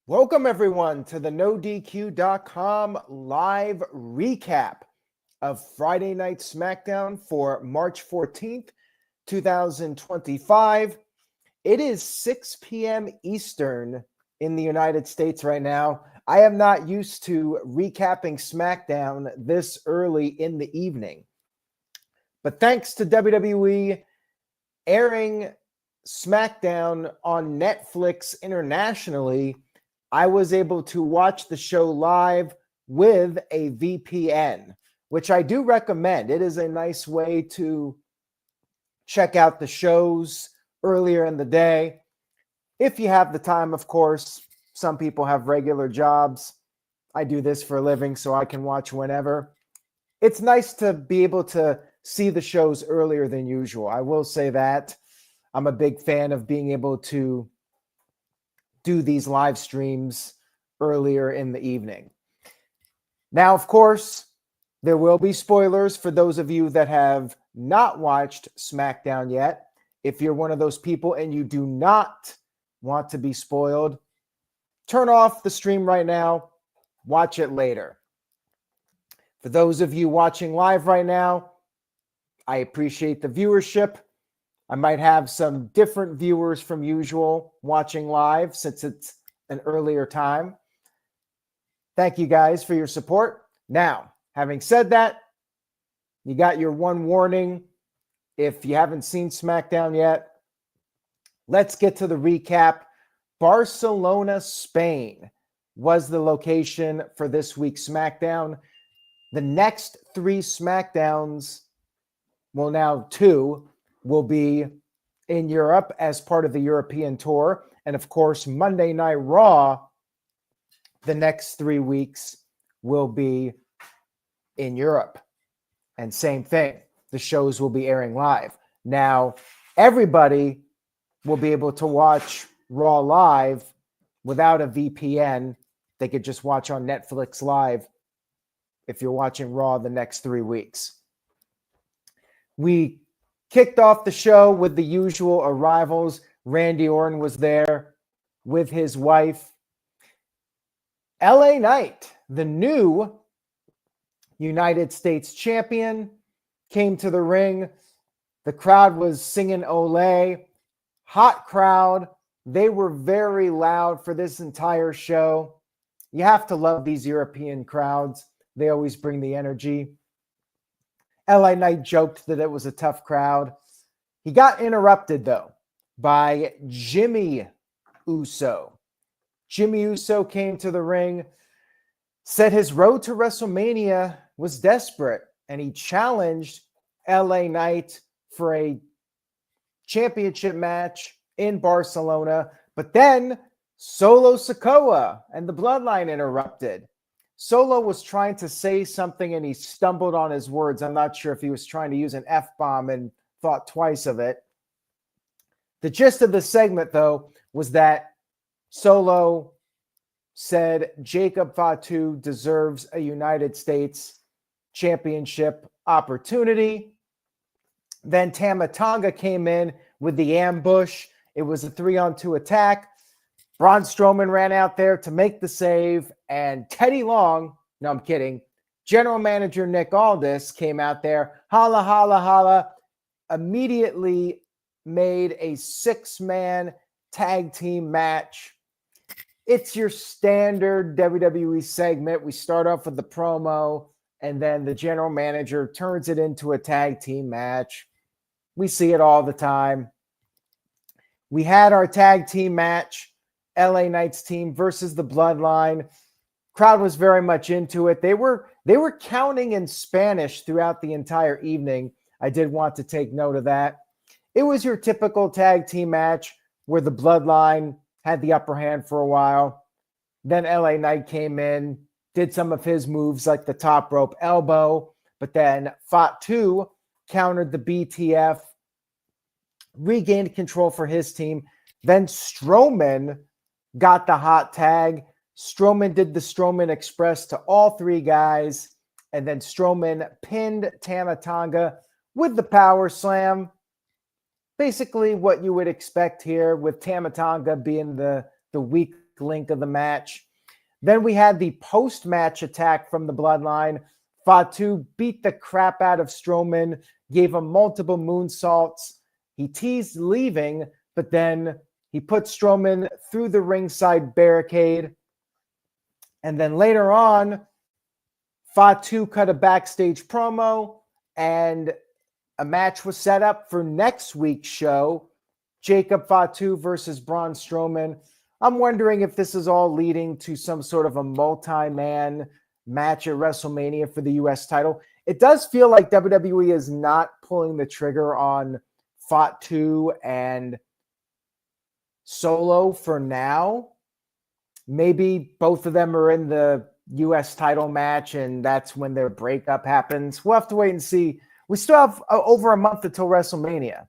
Welcome, everyone, to the NoDQ.com live recap of Friday Night Smackdown for March 14th, 2025. It is 6 p.m. Eastern in the United States right now. I am not used to recapping SmackDown this early in the evening. But thanks to WWE airing SmackDown on Netflix internationally, I was able to watch the show live with a VPN, which I do recommend. It is a nice way to check out the shows earlier in the day. If you have the time, of course. Some people have regular jobs. I do this for a living, so I can watch whenever. It's nice to be able to see the shows earlier than usual. I will say that. I'm a big fan of being able to do these live streams earlier in the evening. Now, of course, there will be spoilers for those of you that have not watched SmackDown yet. If you're one of those people and you do not want to be spoiled, turn off the stream right now, watch it later. For those of you watching live right now, I appreciate the viewership. I might have some different viewers from usual watching live since it's an earlier time. Thank you guys for your support. Now, having said that, you got your one warning. If you haven't seen SmackDown yet, let's get to the recap. Barcelona, Spain was the location for this week's SmackDown. The next three SmackDowns, well, now two, will be in Europe as part of the European tour. And of course, Monday Night Raw, the next 3 weeks, will be in Europe. And same thing, the shows will be airing live. Now, everybody will be able to watch Raw live without a VPN. They could just watch on Netflix live if you're watching Raw the next 3 weeks. We kicked off the show with the usual arrivals. Randy Orton was there with his wife. LA Knight, the new United States champion, came to the ring. The crowd was singing Olé. Hot crowd. They were very loud for this entire show. You have to love these European crowds. They always bring the energy. LA Knight joked that it was a tough crowd. He got interrupted, though, by Jimmy Uso. Jimmy Uso came to the ring, said his road to WrestleMania was desperate, and he challenged LA Knight for a championship match in Barcelona. But then Solo Sikoa and the Bloodline interrupted. Solo was trying to say something and he stumbled on his words. I'm not sure if he was trying to use an F-bomb and thought twice of it. The gist of the segment, though, was that Solo said Jacob Fatu deserves a United States championship opportunity. Then Tama Tonga came in with the ambush. It was a 3-on-2 attack. Braun Strowman ran out there to make the save, and Teddy Long, no, I'm kidding, General Manager Nick Aldis came out there, holla, holla, holla, immediately made a 6-man tag team match. It's your standard WWE segment. We start off with the promo, and then the general manager turns it into a tag team match. We see it all the time. We had our tag team match. LA Knight's team versus the Bloodline. Crowd was very much into it. They were counting in Spanish throughout the entire evening. I did want to take note of that. It was your typical tag team match where the Bloodline had the upper hand for a while. Then LA Knight came in, did some of his moves like the top rope elbow, but then Fatu countered the BTF, regained control for his team. Then Strowman got the hot tag. Strowman did the Strowman Express to all three guys. And then Strowman pinned Tama Tonga with the power slam. Basically what you would expect here with Tama Tonga being the weak link of the match. Then we had the post-match attack from the Bloodline. Fatu beat the crap out of Strowman, gave him multiple moonsaults. He teased leaving, but then he put Strowman through the ringside barricade. And then later on, Fatu cut a backstage promo, and a match was set up for next week's show, Jacob Fatu versus Braun Strowman. I'm wondering if this is all leading to some sort of a multi-man match at WrestleMania for the U.S. title. It does feel like WWE is not pulling the trigger on Fatu and Solo for now. Maybe both of them are in the U.S. title match, and that's when their breakup happens. We'll have to wait and see. We still have over a month until WrestleMania.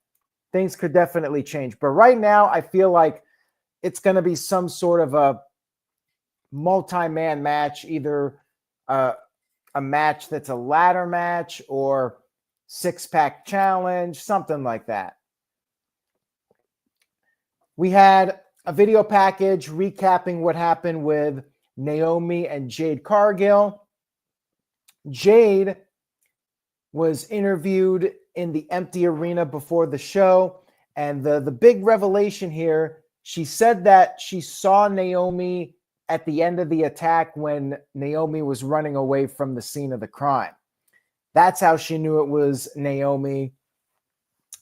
Things could definitely change. But right now, I feel like it's going to be some sort of a multi-man match, either a match that's a ladder match or six-pack challenge, something like that. We had a video package recapping what happened with Naomi and Jade Cargill. Jade was interviewed in the empty arena before the show, and the big revelation here, she said that she saw Naomi at the end of the attack when Naomi was running away from the scene of the crime. That's how she knew it was Naomi.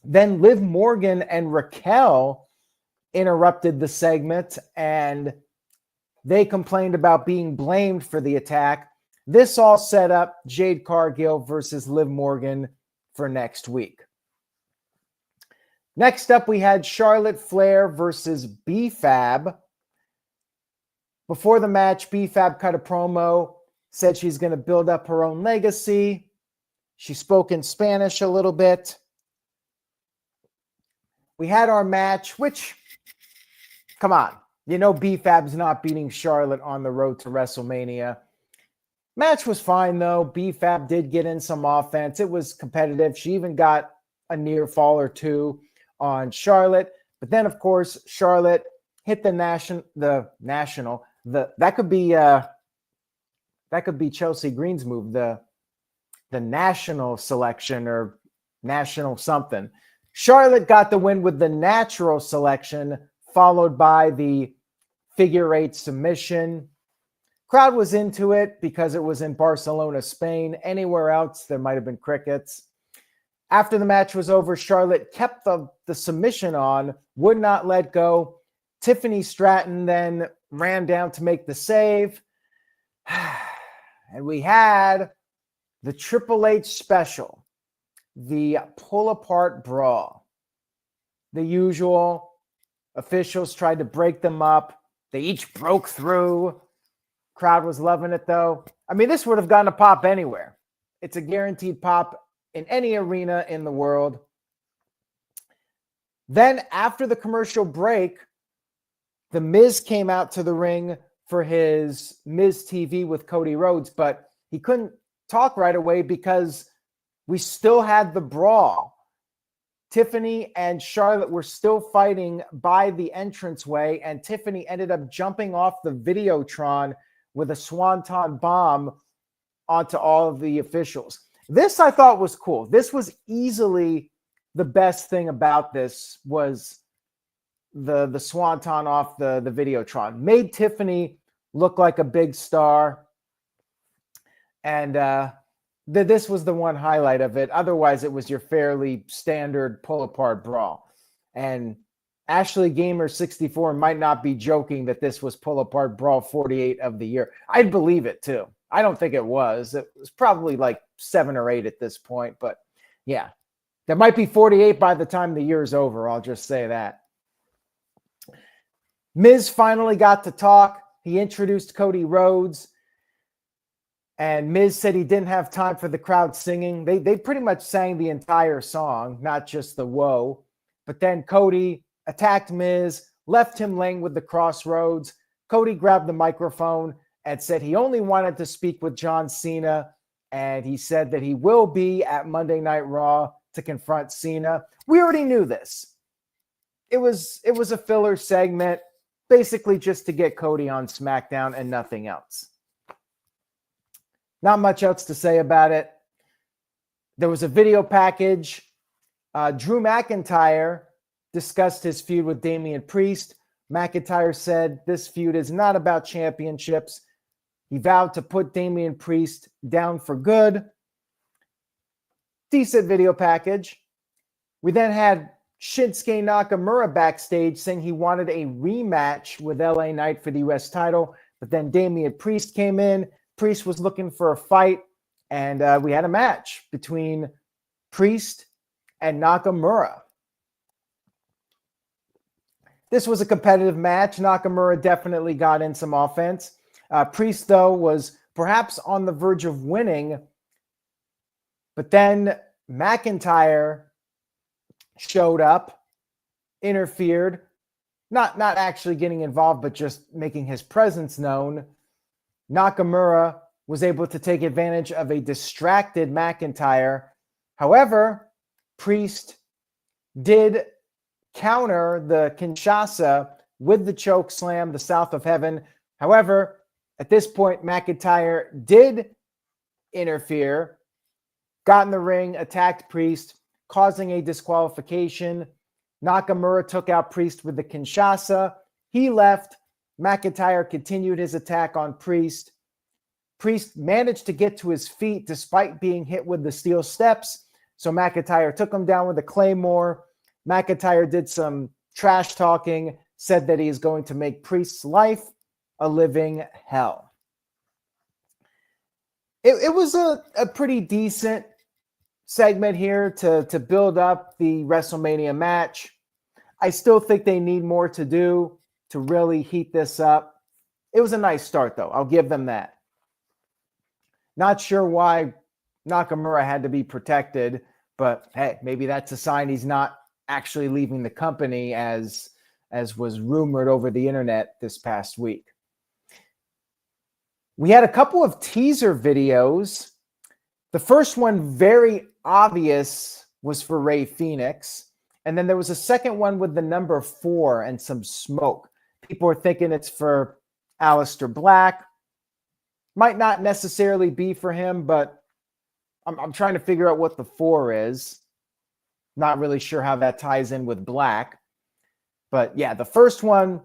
Then Liv Morgan and Raquel interrupted the segment, and they complained about being blamed for the attack. This all set up Jade Cargill versus Liv Morgan for next week. Next up, we had Charlotte Flair versus B-Fab. Before the match, B-Fab cut a promo, said she's going to build up her own legacy. She spoke in Spanish a little bit. We had our match, which, come on, you know B-Fab's not beating Charlotte on the road to WrestleMania. Match was fine, though. B-Fab did get in some offense. It was competitive. She even got a near fall or two on Charlotte. But then, of course, Charlotte hit that could be Chelsea Green's move, the national selection or national something. Charlotte got the win with the natural selection, followed by the figure eight submission. Crowd was into it because it was in Barcelona, Spain. Anywhere else, there might have been crickets. After the match was over, Charlotte kept the submission on, would not let go. Tiffany Stratton then ran down to make the save. And we had the Triple H special, the pull-apart brawl. The usual. Officials tried to break them up. They each broke through. Crowd was loving it, though. I mean, this would have gotten a pop anywhere. It's a guaranteed pop in any arena in the world. Then, after the commercial break, The Miz came out to the ring for his Miz TV with Cody Rhodes, but he couldn't talk right away because we still had the brawl. Tiffany and Charlotte were still fighting by the entranceway, and Tiffany ended up jumping off the Videotron with a swanton bomb onto all of the officials. This I thought was cool. This was easily the best thing about this was the swanton off the Videotron. Made Tiffany look like a big star. And this was the one highlight of it. Otherwise, it was your fairly standard pull-apart brawl. And Ashley Gamer 64 might not be joking that this was pull-apart brawl 48 of the year. I'd believe it, too. I don't think it was. It was probably like 7 or 8 at this point. But, yeah, there might be 48 by the time the year's over. I'll just say that. Miz finally got to talk. He introduced Cody Rhodes. And Miz said he didn't have time for the crowd singing. They pretty much sang the entire song, not just the whoa. But then Cody attacked Miz, left him laying with the crossroads. Cody grabbed the microphone and said he only wanted to speak with John Cena. And he said that he will be at Monday Night Raw to confront Cena. We already knew this. It was a filler segment. basically just to get Cody on SmackDown and nothing else. Not much else to say about it. There was a video package. Drew McIntyre discussed his feud with Damian Priest. McIntyre said this feud is not about championships. He vowed to put Damian Priest down for good. Decent video package. We then had Shinsuke Nakamura backstage saying he wanted a rematch with LA Knight for the US title, but then Damian Priest came in. Priest was looking for a fight, and we had a match between Priest and Nakamura. This was a competitive match. Nakamura definitely got in some offense. Priest, though, was perhaps on the verge of winning, but then McIntyre showed up, interfered, not actually getting involved, but just making his presence known. Nakamura was able to take advantage of a distracted McIntyre. However, Priest did counter the Kinshasa with the choke slam, the South of Heaven. However, at this point, McIntyre did interfere, got in the ring, attacked Priest, causing a disqualification. Nakamura took out Priest with the Kinshasa. He left. McIntyre continued his attack on Priest. Priest managed to get to his feet despite being hit with the steel steps. So McIntyre took him down with a Claymore. McIntyre did some trash talking, said that he is going to make Priest's life a living hell. It was a pretty decent segment here to build up the WrestleMania match. I still think they need more to do to really heat this up. It was a nice start, though. I'll give them that. Not sure why Nakamura had to be protected, but hey, maybe that's a sign he's not actually leaving the company as was rumored over the internet this past week. We had a couple of teaser videos. The first one, very obvious, was for Rey Fenix. And then there was a second one with the number 4 and some smoke. People are thinking it's for Aleister Black. Might not necessarily be for him, but I'm trying to figure out what the 4 is. Not really sure how that ties in with Black. But yeah, the first one,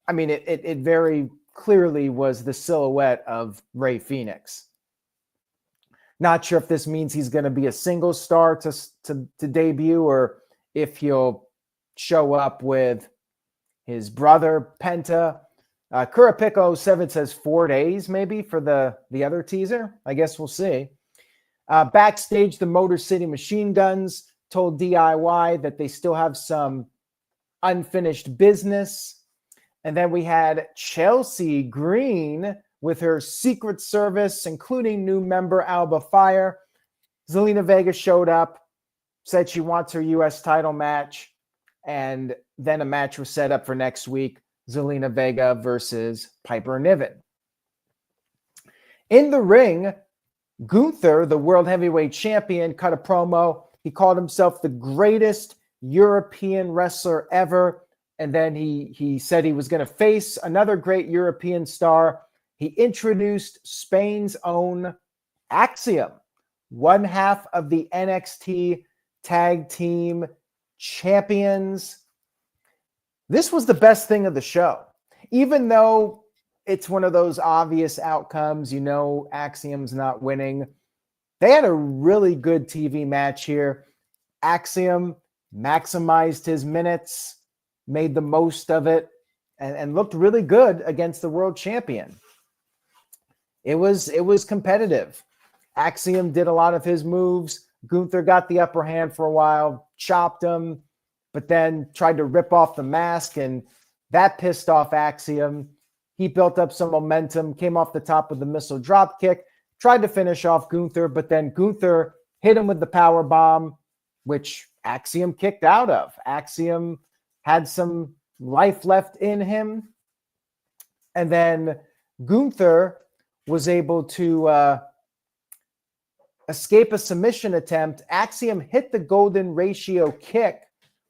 I mean, it very clearly was the silhouette of Rey Fenix. Not sure if this means he's going to be a single star to debut, or if he'll show up with his brother Penta. Kurapiko 7 says 4 days maybe for the other teaser. I guess we'll see. Backstage, the Motor City Machine Guns told DIY that they still have some unfinished business. And then we had Chelsea Green with her Secret Service, including new member Alba Fire. Zelina Vega showed up, said she wants her U.S. title match, and then a match was set up for next week, Zelina Vega versus Piper Niven. In the ring, Gunther, the World Heavyweight Champion, cut a promo. He called himself the greatest European wrestler ever, and then he said he was going to face another great European star. He introduced Spain's own Axiom, one half of the NXT Tag Team Champions. This was the best thing of the show. Even though it's one of those obvious outcomes, you know, Axiom's not winning, they had a really good TV match here. Axiom maximized his minutes, made the most of it, and looked really good against the world champion. It was competitive. Axiom did a lot of his moves. Gunther got the upper hand for a while, chopped him, but then tried to rip off the mask, and that pissed off Axiom. He built up some momentum, came off the top with the missile drop kick, tried to finish off Gunther, but then Gunther hit him with the power bomb, which Axiom kicked out of. Axiom had some life left in him. And then Gunther was able to escape a submission attempt. Axiom hit the golden ratio kick,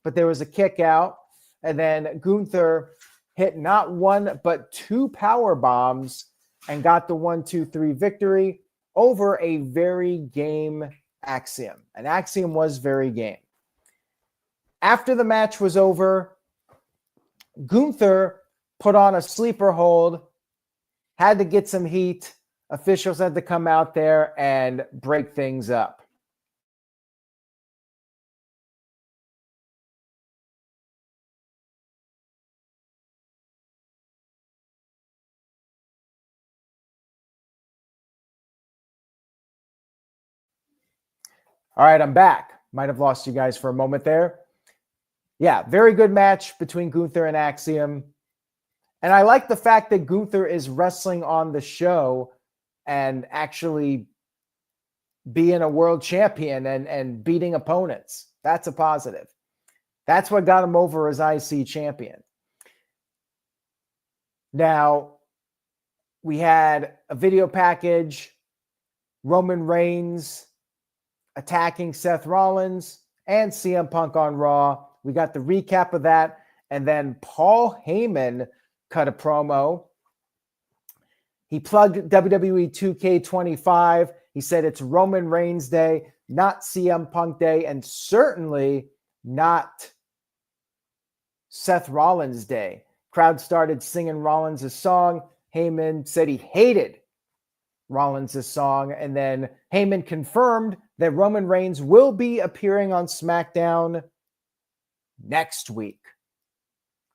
but there was a kick out. And then Gunther hit not one, but two power bombs and got the 1-2-3 victory over a very game Axiom. And Axiom was very game. After the match was over, Gunther put on a sleeper hold, had to get some heat. Officials had to come out there and break things up. All right, I'm back. Might have lost you guys for a moment there. Yeah, very good match between Gunther and Axiom. And I like the fact that Gunther is wrestling on the show and actually being a world champion and beating opponents. That's a positive. That's what got him over as IC champion. Now, we had a video package, Roman Reigns attacking Seth Rollins and CM Punk on Raw. We got the recap of that. And then Paul Heyman cut a promo. He plugged WWE 2K25. He said it's Roman Reigns Day, not CM Punk Day, and certainly not Seth Rollins Day. Crowd started singing Rollins' song. Heyman said he hated Rollins' song. And then Heyman confirmed that Roman Reigns will be appearing on SmackDown next week.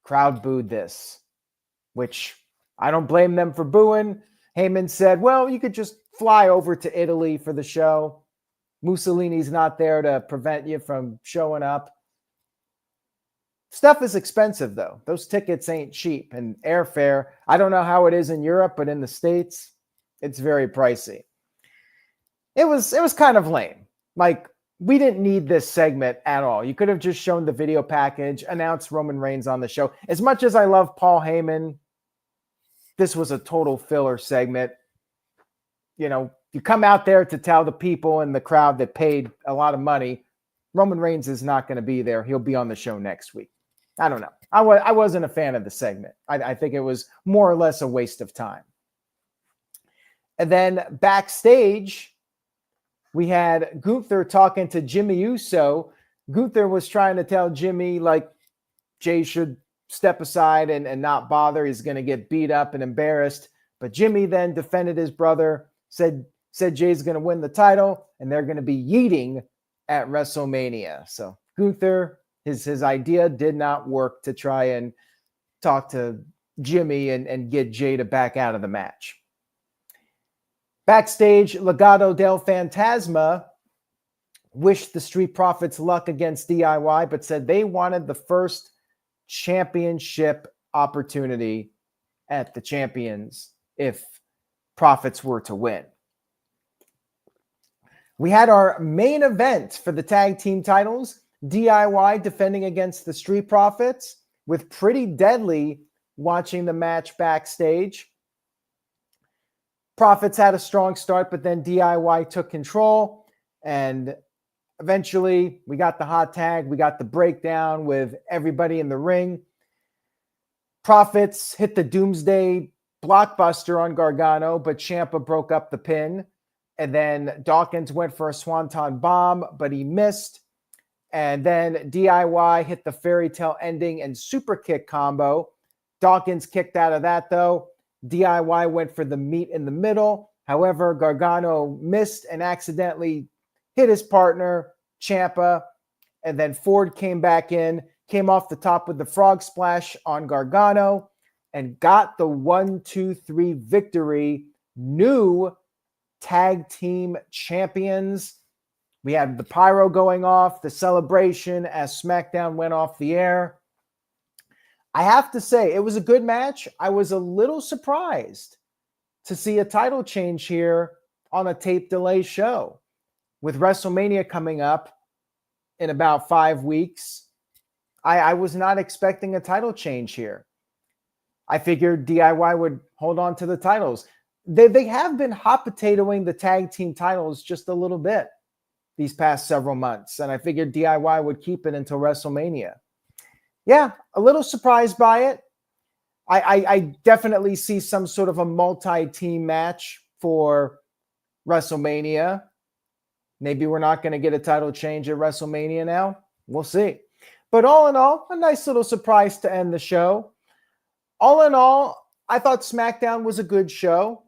Crowd booed this, which I don't blame them for booing. Heyman said, well, you could just fly over to Italy for the show. Mussolini's not there to prevent you from showing up. Stuff is expensive, though. Those tickets ain't cheap. And airfare, I don't know how it is in Europe, but in the States, it's very pricey. It was kind of lame. Like, we didn't need this segment at all. You could have just shown the video package, announced Roman Reigns on the show. As much as I love Paul Heyman, this was a total filler segment. You know, you come out there to tell the people in the crowd that paid a lot of money, Roman Reigns is not going to be there. He'll be on the show next week. I don't know. I wasn't a fan of the segment. I think it was more or less a waste of time. And then backstage, we had Gunther talking to Jimmy Uso. Gunther was trying to tell Jimmy, like, Jay should step aside and not bother. He's going to get beat up and embarrassed. But Jimmy then defended his brother, said Jay's going to win the title, and they're going to be yeeting at WrestleMania. So Gunther, his idea did not work to try and talk to Jimmy and get Jay to back out of the match. Backstage, Legado del Fantasma wished the Street Profits luck against DIY, but said they wanted the first championship opportunity at the Champions if Profits were to win. We had our main event for the tag team titles, DIY defending against the Street Profits, with Pretty Deadly watching the match backstage. Profits had a strong start, but then DIY took control, and eventually we got the hot tag. We got the breakdown with everybody in the ring. Profits hit the Doomsday Blockbuster on Gargano, but Ciampa broke up the pin. And then Dawkins went for a Swanton Bomb, but he missed. And then DIY hit the Fairy Tale Ending and Super Kick combo. Dawkins kicked out of that, though. DIY went for the meat in the middle. However, Gargano missed and accidentally hit his partner, Ciampa. And then Ford came back in, came off the top with the frog splash on Gargano, and got the 1-2-3 victory. New tag team champions. We had the pyro going off, the celebration as SmackDown went off the air. I have to say, it was a good match. I was a little surprised to see a title change here on a tape delay show. With WrestleMania coming up in about 5 weeks, I was not expecting a title change here. I figured DIY would hold on to the titles. They have been hot potatoing the tag team titles just a little bit these past several months, and I figured DIY would keep it until WrestleMania. Yeah, a little surprised by it. I definitely see some sort of a multi-team match for WrestleMania. Maybe we're not going to get a title change at WrestleMania now. We'll see. But all in all, a nice little surprise to end the show. All in all, I thought SmackDown was a good show.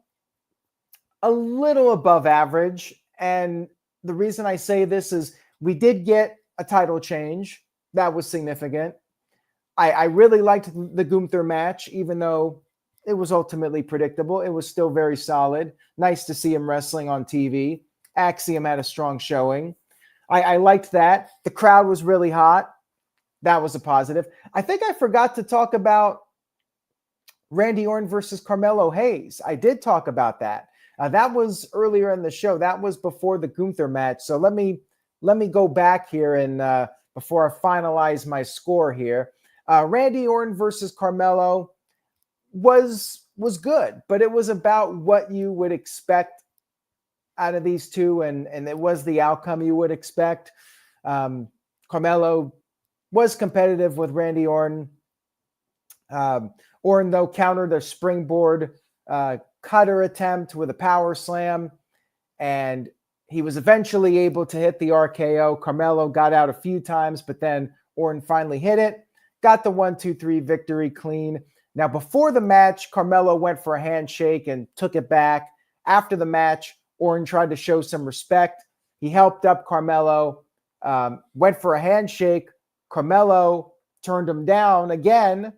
A little above average. And the reason I say this is we did get a title change. That was significant. I really liked the Gunther match, even though it was ultimately predictable. It was still very solid. Nice to see him wrestling on TV. Axiom had a strong showing. I liked that. The crowd was really hot. That was a positive. I think I forgot to talk about Randy Orton versus Carmelo Hayes. I did talk about that. That was earlier in the show. That was before the Gunther match. So let me go back here and before I finalize my score here. Randy Orton versus Carmelo was good, but it was about what you would expect out of these two, and it was the outcome you would expect. Carmelo was competitive with Randy Orton. Orton, though, countered a springboard cutter attempt with a power slam, and he was eventually able to hit the RKO. Carmelo got out a few times, but then Orton finally hit it. Got the 1-2-3 victory clean. Now, before the match, Carmelo went for a handshake and took it back. After the match, Orton tried to show some respect. He helped up Carmelo, went for a handshake. Carmelo turned him down again.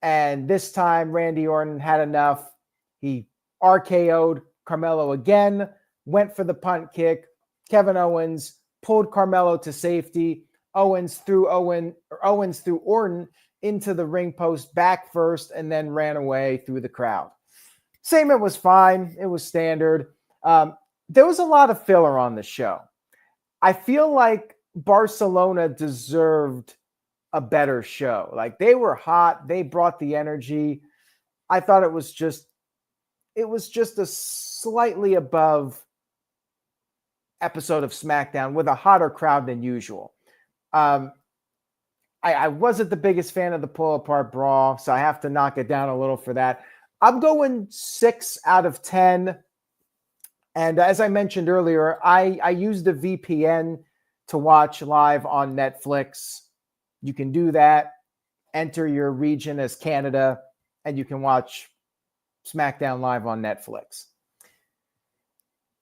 And this time, Randy Orton had enough. He RKO'd Carmelo again, went for the punt kick. Kevin Owens pulled Carmelo to safety. Owens threw Orton into the ring post back first and then ran away through the crowd. Segment was fine. It was standard. There was a lot of filler on the show. I feel like Barcelona deserved a better show. Like, they were hot. They brought the energy. I thought it was just a slightly above episode of SmackDown with a hotter crowd than usual. I wasn't the biggest fan of the pull-apart brawl, so I have to knock it down a little for that. I'm going 6 out of 10. And as I mentioned earlier, I used a VPN to watch live on Netflix. You can do that. Enter your region as Canada, and you can watch SmackDown live on Netflix.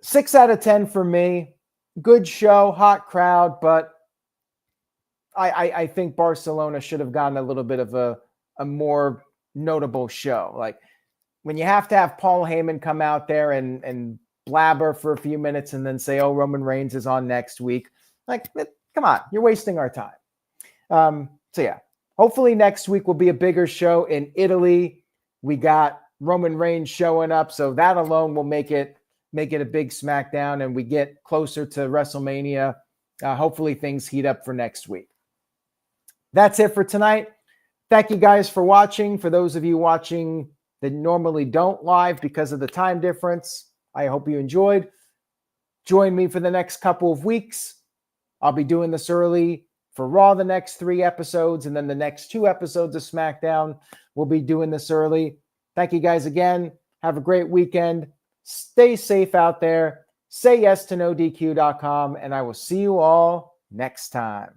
6 out of 10 for me. Good show, hot crowd, but I think Barcelona should have gotten a little bit of a more notable show. Like, when you have to have Paul Heyman come out there and blabber for a few minutes and then say, oh, Roman Reigns is on next week. Like, come on, you're wasting our time. So yeah, hopefully next week will be a bigger show in Italy. We got Roman Reigns showing up, so that alone will make it a big SmackDown, and we get closer to WrestleMania. Hopefully things heat up for next week. That's it for tonight. Thank you guys for watching. For those of you watching that normally don't live because of the time difference, I hope you enjoyed. Join me for the next couple of weeks. I'll be doing this early for Raw the next 3 episodes, and then the next 2 episodes of SmackDown, we'll be doing this early. Thank you guys again. Have a great weekend. Stay safe out there. Say yes to NoDQ.com, and I will see you all next time.